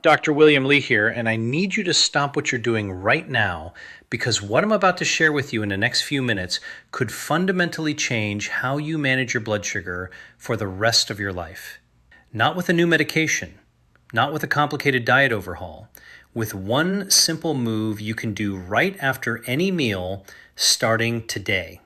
Dr. William Lee here, and I need you to stop what you're doing right now because what I'm about to share with you in the next few minutes could fundamentally change how you manage your blood sugar for the rest of your life. Not with a new medication, not with a complicated diet overhaul, with one simple move you can do right after any meal starting today.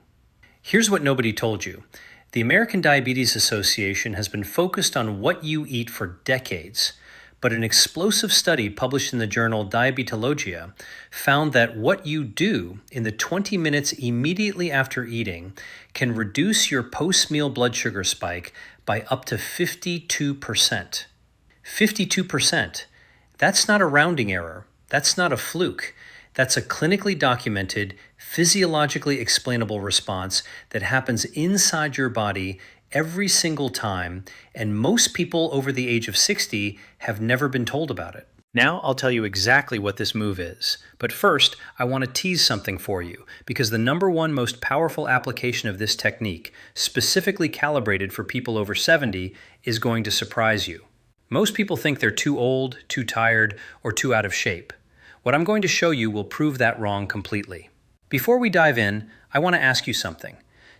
Here's what nobody told you. The American Diabetes Association has been focused on what you eat for decades. But an explosive study published in the journal Diabetologia found that what you do in the 20 minutes immediately after eating can reduce your post-meal blood sugar spike by up to 52%. 52%. That's not a rounding error. That's not a fluke. That's a clinically documented, physiologically explainable response that happens inside your body every single time, and most people over the age of 60 have never been told about it. Now I'll tell you exactly what this move is. But first, I want to tease something for you, because the number one most powerful application of this technique, specifically calibrated for people over 70, is going to surprise you. Most people think they're too old, too tired, or too out of shape. What I'm going to show you will prove that wrong completely. Before we dive in, I want to ask you something.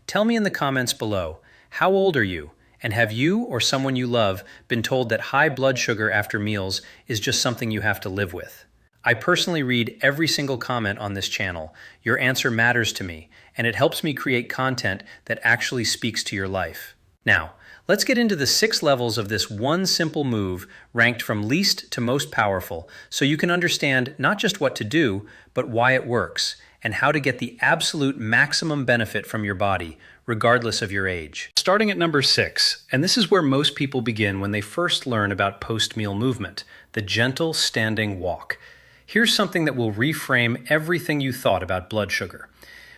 Tell me in the comments below, how old are you? And have you or someone you love been told that high blood sugar after meals is just something you have to live with? I personally read every single comment on this channel. Your answer matters to me, and it helps me create content that actually speaks to your life. Now, let's get into the 6 levels of this one simple move ranked from least to most powerful so you can understand not just what to do, but why it works and how to get the absolute maximum benefit from your body, regardless of your age. Starting at number 6, and this is where most people begin when they first learn about post-meal movement, the gentle standing walk. Here's something that will reframe everything you thought about blood sugar.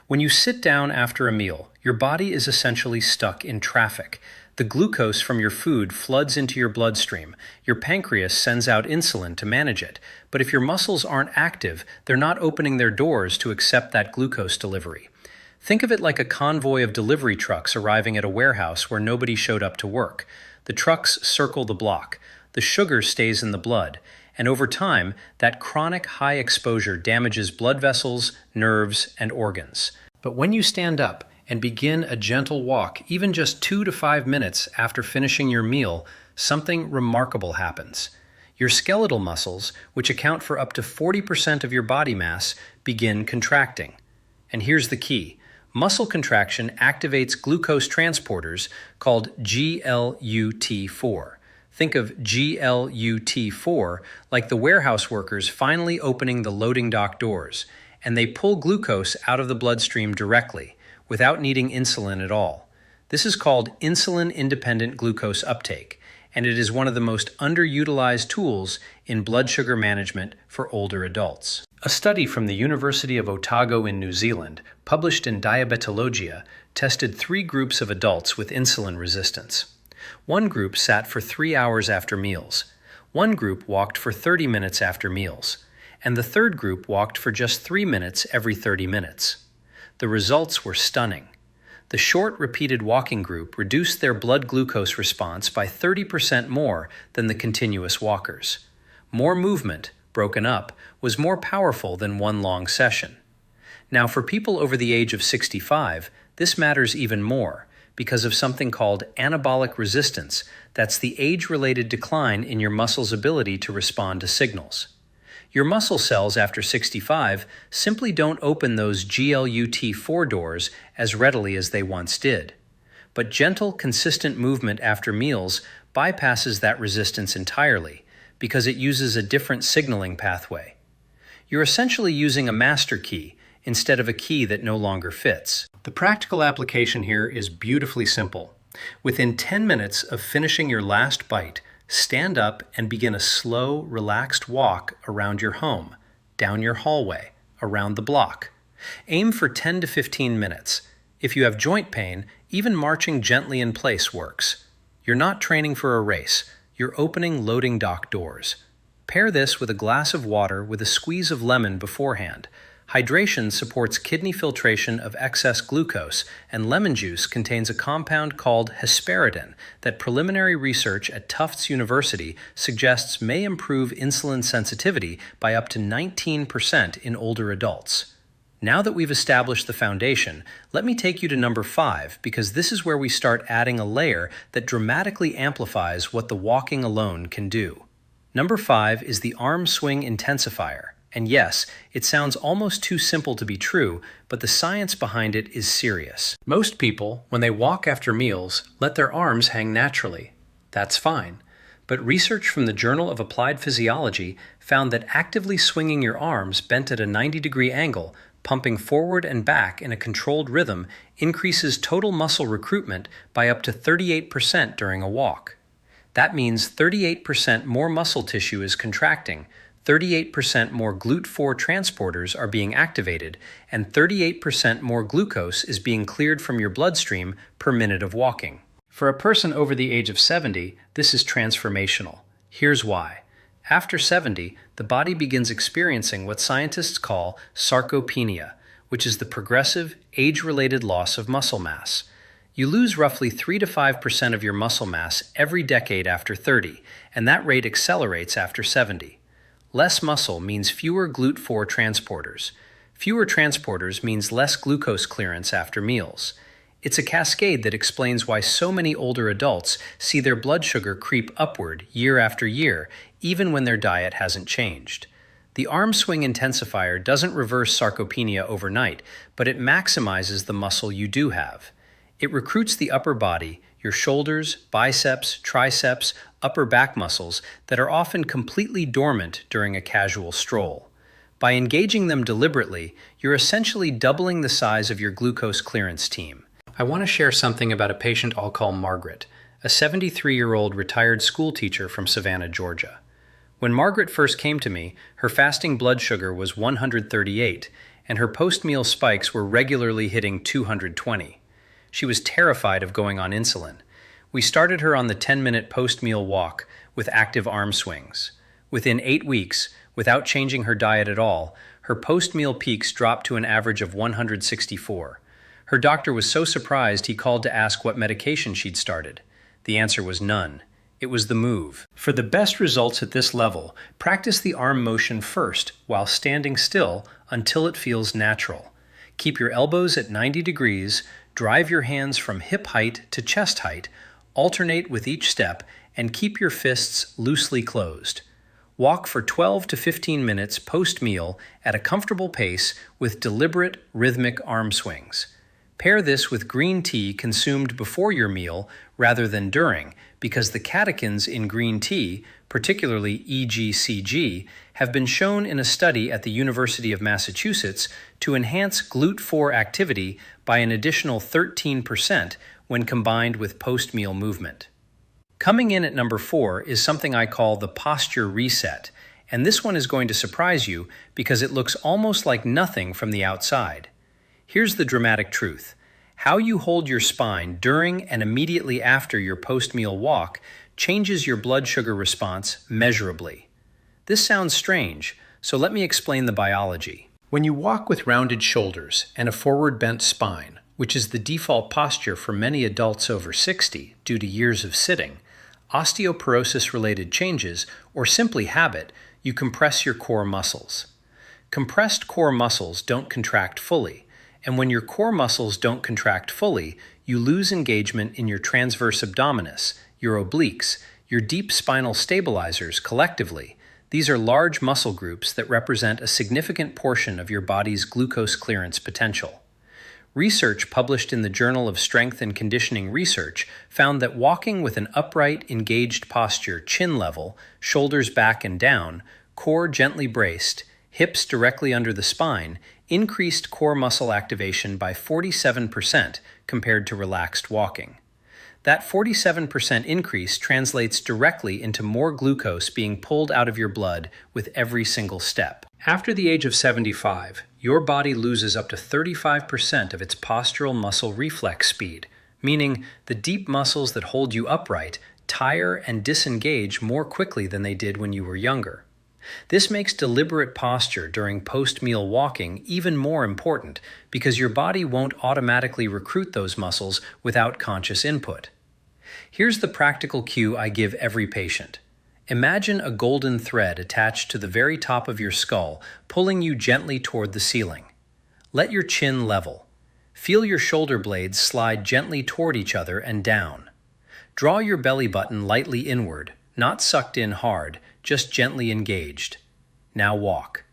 When you sit down after a meal, your body is essentially stuck in traffic. The glucose from your food floods into your bloodstream. Your pancreas sends out insulin to manage it. But if your muscles aren't active, they're not opening their doors to accept that glucose delivery. Think of it like a convoy of delivery trucks arriving at a warehouse where nobody showed up to work. The trucks circle the block. The sugar stays in the blood. And over time, that chronic high exposure damages blood vessels, nerves, and organs. But when you stand up and begin a gentle walk, even just 2 to 5 minutes after finishing your meal, something remarkable happens. Your skeletal muscles, which account for up to 40% of your body mass, begin contracting. And here's the key. Muscle contraction activates glucose transporters called GLUT4. Think of GLUT4 like the warehouse workers finally opening the loading dock doors, and they pull glucose out of the bloodstream directly, without needing insulin at all. This is called insulin-independent glucose uptake, and it is one of the most underutilized tools in blood sugar management for older adults. A study from the University of Otago in New Zealand, published in Diabetologia, tested 3 groups of adults with insulin resistance. One group sat for 3 hours after meals. One group walked for 30 minutes after meals. And the third group walked for just 3 minutes every 30 minutes. The results were stunning. The short, repeated walking group reduced their blood glucose response by 30% more than the continuous walkers. More movement, broken up, was more powerful than one long session. Now, for people over the age of 65, this matters even more because of something called anabolic resistance. That's the age-related decline in your muscle's ability to respond to signals. Your muscle cells after 65 simply don't open those GLUT4 doors as readily as they once did. But gentle, consistent movement after meals bypasses that resistance entirely because it uses a different signaling pathway. You're essentially using a master key instead of a key that no longer fits. The practical application here is beautifully simple. Within 10 minutes of finishing your last bite, stand up and begin a slow, relaxed walk around your home, down your hallway, around the block. Aim for 10 to 15 minutes. If you have joint pain, even marching gently in place works. You're not training for a race. You're opening loading dock doors. Pair this with a glass of water with a squeeze of lemon beforehand. Hydration supports kidney filtration of excess glucose, and lemon juice contains a compound called hesperidin that preliminary research at Tufts University suggests may improve insulin sensitivity by up to 19% in older adults. Now that we've established the foundation, let me take you to number 5, because this is where we start adding a layer that dramatically amplifies what the walking alone can do. Number 5 is the arm swing intensifier. And yes, it sounds almost too simple to be true, but the science behind it is serious. Most people, when they walk after meals, let their arms hang naturally. That's fine. But research from the Journal of Applied Physiology found that actively swinging your arms bent at a 90-degree angle, pumping forward and back in a controlled rhythm, increases total muscle recruitment by up to 38% during a walk. That means 38% more muscle tissue is contracting, 38% more GLUT4 transporters are being activated, and 38% more glucose is being cleared from your bloodstream per minute of walking. For a person over the age of 70, this is transformational. Here's why. After 70, the body begins experiencing what scientists call sarcopenia, which is the progressive, age-related loss of muscle mass. You lose roughly 3 to 5% of your muscle mass every decade after 30, and that rate accelerates after 70. Less muscle means fewer GLUT4 transporters. Fewer transporters means less glucose clearance after meals. It's a cascade that explains why so many older adults see their blood sugar creep upward year after year, even when their diet hasn't changed. The arm swing intensifier doesn't reverse sarcopenia overnight, but it maximizes the muscle you do have. It recruits the upper body, your shoulders, biceps, triceps, upper back muscles that are often completely dormant during a casual stroll. By engaging them deliberately, you're essentially doubling the size of your glucose clearance team. I want to share something about a patient I'll call Margaret, a 73-year-old retired school teacher from Savannah, Georgia. When Margaret first came to me, her fasting blood sugar was 138, and her post-meal spikes were regularly hitting 220. She was terrified of going on insulin. We started her on the 10-minute post-meal walk with active arm swings. Within 8 weeks, without changing her diet at all, her post-meal peaks dropped to an average of 164. Her doctor was so surprised he called to ask what medication she'd started. The answer was none. It was the move. For the best results at this level, practice the arm motion first while standing still until it feels natural. Keep your elbows at 90 degrees, drive your hands from hip height to chest height, alternate with each step, and keep your fists loosely closed. Walk for 12 to 15 minutes post-meal at a comfortable pace with deliberate, rhythmic arm swings. Pair this with green tea consumed before your meal rather than during, because the catechins in green tea, particularly EGCG, have been shown in a study at the University of Massachusetts to enhance GLUT4 activity by an additional 13% when combined with post-meal movement. Coming in at number 4 is something I call the posture reset, and this one is going to surprise you because it looks almost like nothing from the outside. Here's the dramatic truth. How you hold your spine during and immediately after your post-meal walk changes your blood sugar response measurably. This sounds strange, so let me explain the biology. When you walk with rounded shoulders and a forward bent spine, which is the default posture for many adults over 60 due to years of sitting, osteoporosis-related changes, or simply habit, you compress your core muscles. Compressed core muscles don't contract fully, and when your core muscles don't contract fully, you lose engagement in your transverse abdominis, your obliques, your deep spinal stabilizers collectively. These are large muscle groups that represent a significant portion of your body's glucose clearance potential. Research published in the Journal of Strength and Conditioning Research found that walking with an upright, engaged posture, chin level, shoulders back and down, core gently braced, hips directly under the spine, increased core muscle activation by 47% compared to relaxed walking. That 47% increase translates directly into more glucose being pulled out of your blood with every single step. After the age of 75, your body loses up to 35% of its postural muscle reflex speed, meaning the deep muscles that hold you upright tire and disengage more quickly than they did when you were younger. This makes deliberate posture during post-meal walking even more important because your body won't automatically recruit those muscles without conscious input. Here's the practical cue I give every patient. Imagine a golden thread attached to the very top of your skull, pulling you gently toward the ceiling. Let your chin level. Feel your shoulder blades slide gently toward each other and down. Draw your belly button lightly inward, not sucked in hard, just gently engaged. Now walk.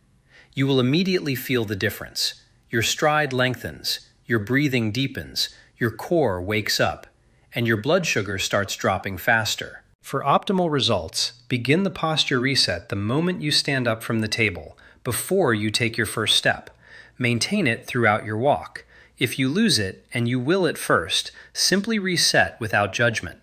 You will immediately feel the difference. Your stride lengthens, your breathing deepens, your core wakes up, and your blood sugar starts dropping faster. For optimal results, begin the posture reset the moment you stand up from the table, before you take your first step. Maintain it throughout your walk. If you lose it, and you will at first, simply reset without judgment.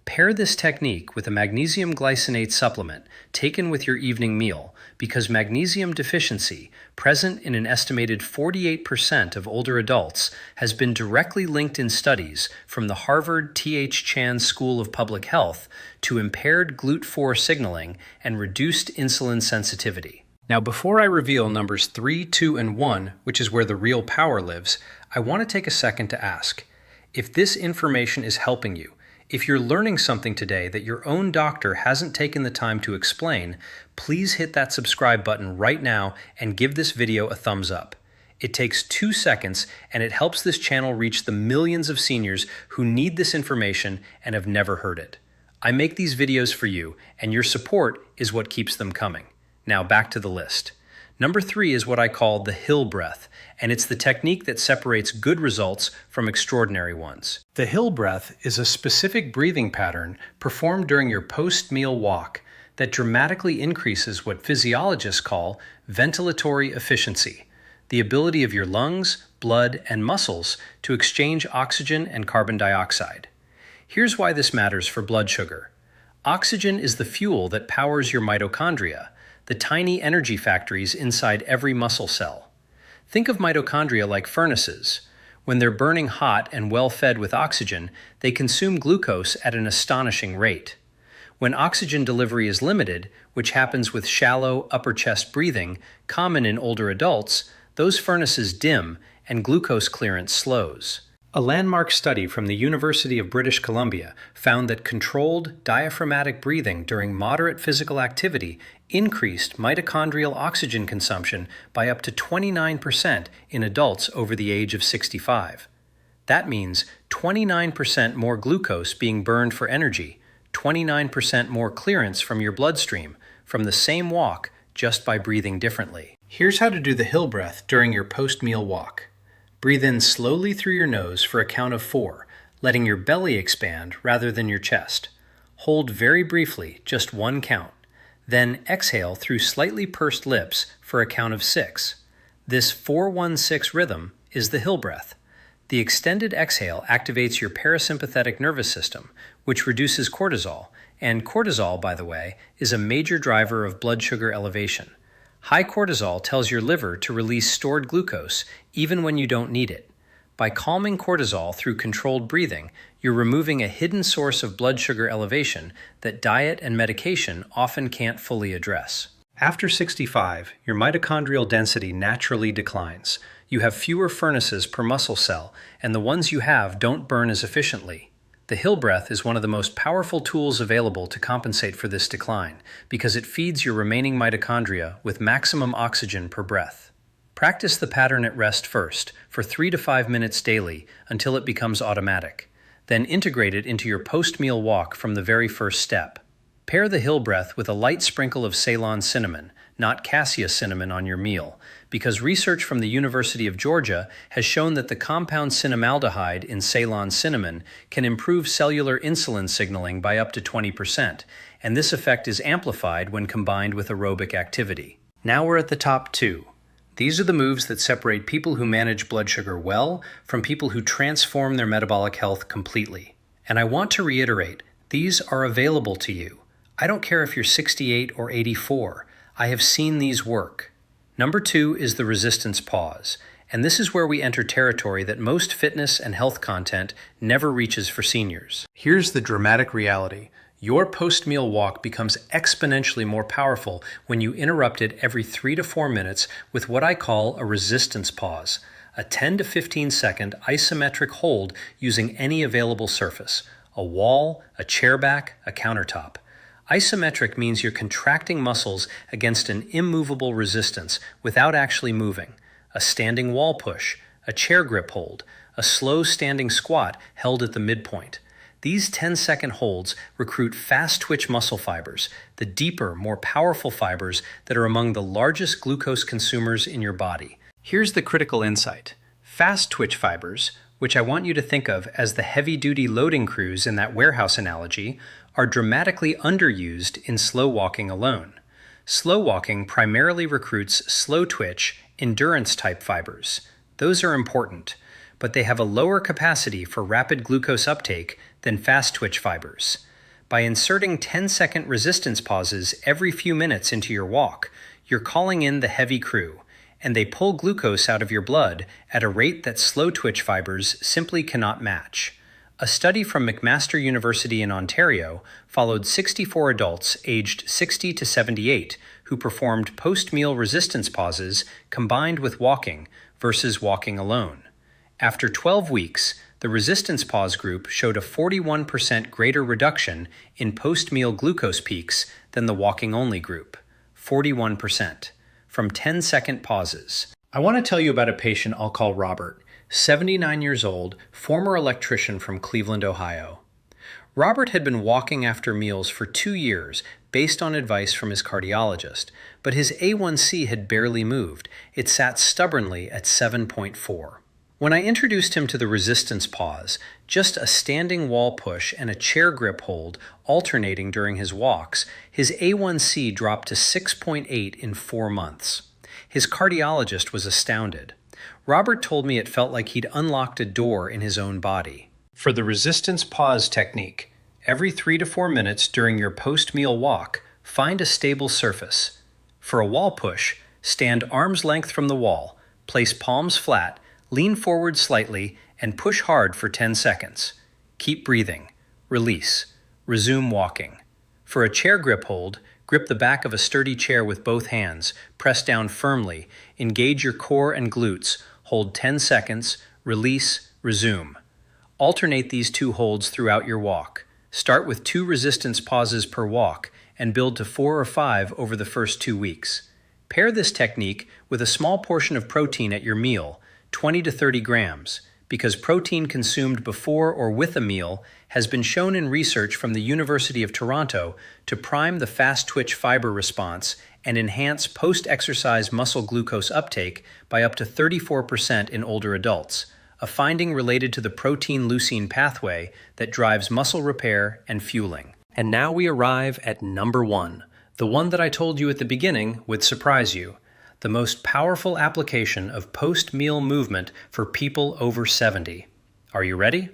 Pair this technique with a magnesium glycinate supplement taken with your evening meal because magnesium deficiency, present in an estimated 48% of older adults, has been directly linked in studies from the Harvard T.H. Chan School of Public Health to impaired GLUT4 signaling and reduced insulin sensitivity. Now, before I reveal numbers 3, 2, and 1, which is where the real power lives, I want to take a second to ask, if this information is helping you, if you're learning something today that your own doctor hasn't taken the time to explain, please hit that subscribe button right now and give this video a thumbs up. It takes 2 seconds and it helps this channel reach the millions of seniors who need this information and have never heard it. I make these videos for you, and your support is what keeps them coming. Now back to the list. Number 3 is what I call the hill breath, and it's the technique that separates good results from extraordinary ones. The hill breath is a specific breathing pattern performed during your post-meal walk that dramatically increases what physiologists call ventilatory efficiency, the ability of your lungs, blood, and muscles to exchange oxygen and carbon dioxide. Here's why this matters for blood sugar. Oxygen is the fuel that powers your mitochondria, the tiny energy factories inside every muscle cell. Think of mitochondria like furnaces. When they're burning hot and well fed with oxygen, they consume glucose at an astonishing rate. When oxygen delivery is limited, which happens with shallow upper chest breathing, common in older adults, those furnaces dim and glucose clearance slows. A landmark study from the University of British Columbia found that controlled diaphragmatic breathing during moderate physical activity increased mitochondrial oxygen consumption by up to 29% in adults over the age of 65. That means 29% more glucose being burned for energy, 29% more clearance from your bloodstream from the same walk just by breathing differently. Here's how to do the hill breath during your post-meal walk. Breathe in slowly through your nose for a count of 4, letting your belly expand rather than your chest. Hold very briefly, just 1 count. Then exhale through slightly pursed lips for a count of 6. This 4-1-6 rhythm is the hill breath. The extended exhale activates your parasympathetic nervous system, which reduces cortisol, and cortisol, by the way, is a major driver of blood sugar elevation. High cortisol tells your liver to release stored glucose even when you don't need it. By calming cortisol through controlled breathing, you're removing a hidden source of blood sugar elevation that diet and medication often can't fully address. After 65, your mitochondrial density naturally declines. You have fewer furnaces per muscle cell, and the ones you have don't burn as efficiently. The hill breath is one of the most powerful tools available to compensate for this decline because it feeds your remaining mitochondria with maximum oxygen per breath. Practice the pattern at rest first for 3 to 5 minutes daily until it becomes automatic. Then integrate it into your post-meal walk from the very first step. Pair the hill breath with a light sprinkle of Ceylon cinnamon, not cassia cinnamon on your meal, because research from the University of Georgia has shown that the compound cinnamaldehyde in Ceylon cinnamon can improve cellular insulin signaling by up to 20%, and this effect is amplified when combined with aerobic activity. Now we're at the top 2. These are the moves that separate people who manage blood sugar well from people who transform their metabolic health completely. And I want to reiterate, these are available to you. I don't care if you're 68 or 84. I have seen these work. Number 2 is the resistance pause, and this is where we enter territory that most fitness and health content never reaches for seniors. Here's the dramatic reality. Your post-meal walk becomes exponentially more powerful when you interrupt it every 3 to 4 minutes with what I call a resistance pause, a 10 to 15 second isometric hold using any available surface, a wall, a chair back, a countertop. Isometric means you're contracting muscles against an immovable resistance without actually moving. A standing wall push, a chair grip hold, a slow standing squat held at the midpoint. These 10-second holds recruit fast-twitch muscle fibers, the deeper, more powerful fibers that are among the largest glucose consumers in your body. Here's the critical insight. Fast-twitch fibers, which I want you to think of as the heavy-duty loading crews in that warehouse analogy, are dramatically underused in slow walking alone. Slow walking primarily recruits slow-twitch, endurance-type fibers. Those are important, but they have a lower capacity for rapid glucose uptake than fast-twitch fibers. By inserting 10-second resistance pauses every few minutes into your walk, you're calling in the heavy crew, and they pull glucose out of your blood at a rate that slow-twitch fibers simply cannot match. A study from McMaster University in Ontario followed 64 adults aged 60 to 78 who performed post-meal resistance pauses combined with walking versus walking alone. After 12 weeks, the resistance pause group showed a 41% greater reduction in post-meal glucose peaks than the walking-only group, 41%, from 10-second pauses. I want to tell you about a patient I'll call Robert, 79 years old, former electrician from Cleveland, Ohio. Robert had been walking after meals for 2 years based on advice from his cardiologist, but his A1C had barely moved. It sat stubbornly at 7.4. When I introduced him to the resistance pause, just a standing wall push and a chair grip hold alternating during his walks, his A1C dropped to 6.8 in 4 months. His cardiologist was astounded. Robert told me it felt like he'd unlocked a door in his own body. For the resistance pause technique, every 3 to 4 minutes during your post-meal walk, find a stable surface. For a wall push, stand arm's length from the wall, place palms flat, lean forward slightly, and push hard for 10 seconds. Keep breathing. Release. Resume walking. For a chair grip hold, grip the back of a sturdy chair with both hands, press down firmly, engage your core and glutes, hold 10 seconds, release, resume. Alternate these 2 holds throughout your walk. Start with 2 resistance pauses per walk and build to 4 or 5 over the first 2 weeks. Pair this technique with a small portion of protein at your meal, 20 to 30 grams, because protein consumed before or with a meal has been shown in research from the University of Toronto to prime the fast-twitch fiber response and enhance post-exercise muscle glucose uptake by up to 34% in older adults, a finding related to the protein-leucine pathway that drives muscle repair and fueling. And now we arrive at number 1, the one that I told you at the beginning would surprise you. The most powerful application of post-meal movement for people over 70. Are you ready?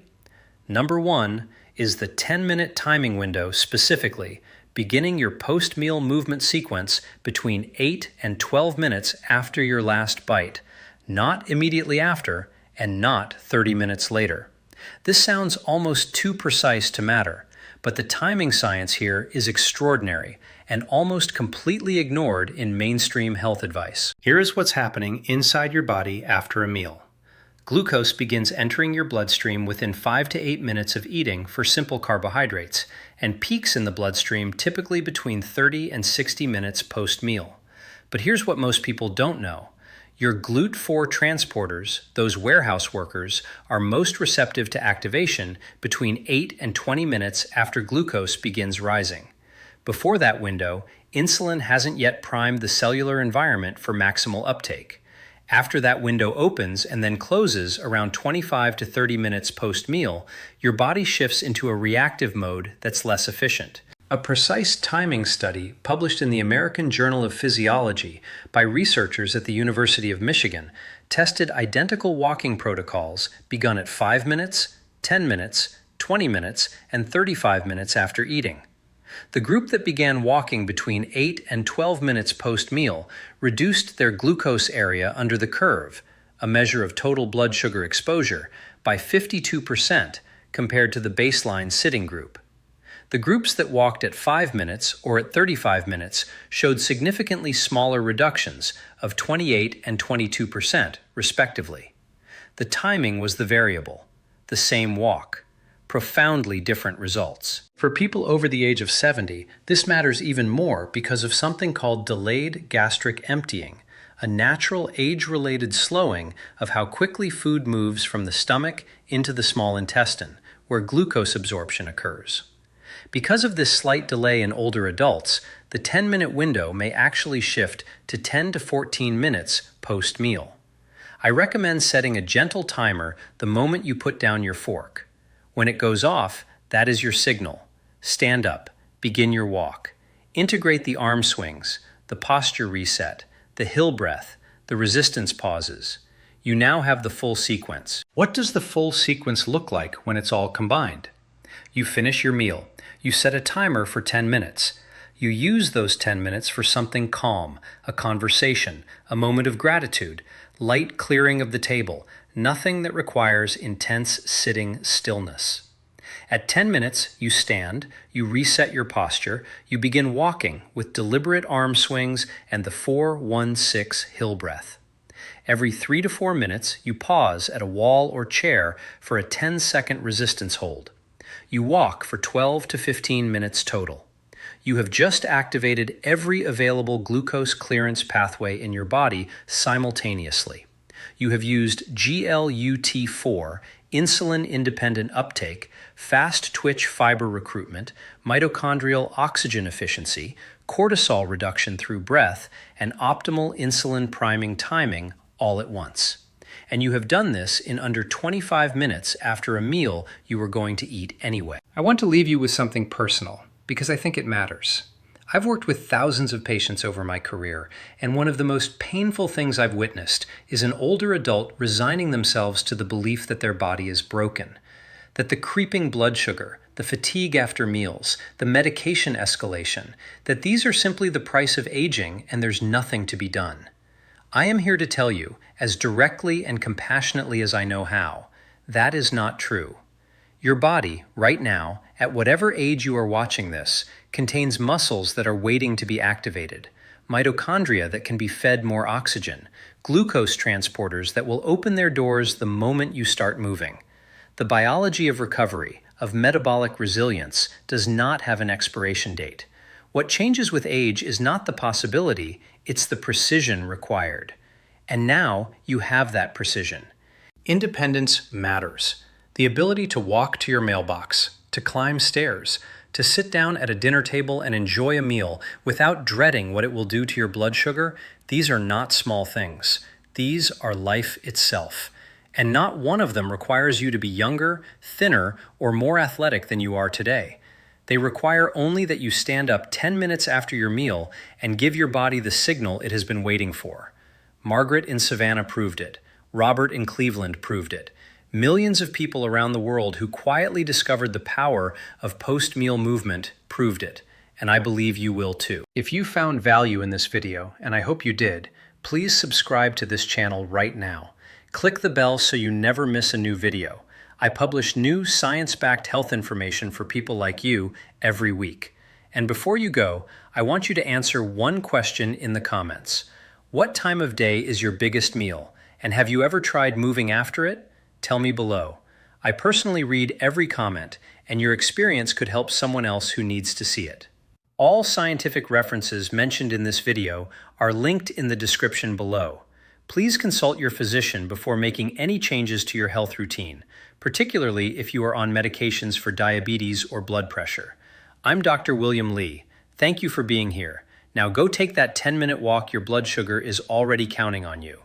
Number 1 is the 10-minute timing window specifically, beginning your post-meal movement sequence between 8 and 12 minutes after your last bite, not immediately after and not 30 minutes later. This sounds almost too precise to matter, but the timing science here is extraordinary and almost completely ignored in mainstream health advice. Here is what's happening inside your body after a meal. Glucose begins entering your bloodstream within 5 to 8 minutes of eating for simple carbohydrates, and peaks in the bloodstream typically between 30 and 60 minutes post-meal. But here's what most people don't know. Your GLUT4 transporters, those warehouse workers, are most receptive to activation between 8 and 20 minutes after glucose begins rising. Before that window, insulin hasn't yet primed the cellular environment for maximal uptake. After that window opens and then closes around 25 to 30 minutes post-meal, your body shifts into a reactive mode that's less efficient. A precise timing study published in the American Journal of Physiology by researchers at the University of Michigan tested identical walking protocols begun at 5 minutes, 10 minutes, 20 minutes, and 35 minutes after eating. The group that began walking between 8 and 12 minutes post-meal reduced their glucose area under the curve, a measure of total blood sugar exposure, by 52% compared to the baseline sitting group. The groups that walked at 5 minutes or at 35 minutes showed significantly smaller reductions of 28 and 22%, respectively. The timing was the variable, the same walk. Profoundly different results. For people over the age of 70, this matters even more because of something called delayed gastric emptying, a natural age-related slowing of how quickly food moves from the stomach into the small intestine, where glucose absorption occurs. Because of this slight delay in older adults, the 10-minute window may actually shift to 10 to 14 minutes post-meal. I recommend setting a gentle timer the moment you put down your fork. When it goes off, that is your signal. Stand up, begin your walk. Integrate the arm swings, the posture reset, the hill breath, the resistance pauses. You now have the full sequence. What does the full sequence look like when it's all combined? You finish your meal. You set a timer for 10 minutes. You use those 10 minutes for something calm, a conversation, a moment of gratitude, light clearing of the table, nothing that requires intense sitting stillness. At 10 minutes, you stand, you reset your posture, you begin walking with deliberate arm swings and the 4-1-6 hill breath. Every 3 to 4 minutes, you pause at a wall or chair for a 10-second resistance hold. You walk for 12 to 15 minutes total. You have just activated every available glucose clearance pathway in your body simultaneously. You have used GLUT4, insulin-independent uptake, fast-twitch fiber recruitment, mitochondrial oxygen efficiency, cortisol reduction through breath, and optimal insulin priming timing all at once. And you have done this in under 25 minutes after a meal you were going to eat anyway. I want to leave you with something personal, because I think it matters. I've worked with thousands of patients over my career, and one of the most painful things I've witnessed is an older adult resigning themselves to the belief that their body is broken, that the creeping blood sugar, the fatigue after meals, the medication escalation, that these are simply the price of aging and there's nothing to be done. I am here to tell you, as directly and compassionately as I know how, that is not true. Your body, right now, at whatever age you are watching this, contains muscles that are waiting to be activated, mitochondria that can be fed more oxygen, glucose transporters that will open their doors the moment you start moving. The biology of recovery, of metabolic resilience, does not have an expiration date. What changes with age is not the possibility, it's the precision required. And now you have that precision. Independence matters. The ability to walk to your mailbox, to climb stairs, to sit down at a dinner table and enjoy a meal without dreading what it will do to your blood sugar, these are not small things. These are life itself. And not one of them requires you to be younger, thinner, or more athletic than you are today. They require only that you stand up 10 minutes after your meal and give your body the signal it has been waiting for. Margaret in Savannah proved it. Robert in Cleveland proved it. Millions of people around the world who quietly discovered the power of post-meal movement proved it, and I believe you will too. If you found value in this video, and I hope you did, please subscribe to this channel right now. Click the bell so you never miss a new video. I publish new science-backed health information for people like you every week. And before you go, I want you to answer one question in the comments. What time of day is your biggest meal? And have you ever tried moving after it? Tell me below. I personally read every comment, and your experience could help someone else who needs to see it. All scientific references mentioned in this video are linked in the description below. Please consult your physician before making any changes to your health routine, particularly if you are on medications for diabetes or blood pressure. I'm Dr. William Lee. Thank you for being here. Now go take that 10-minute walk. Your blood sugar is already counting on you.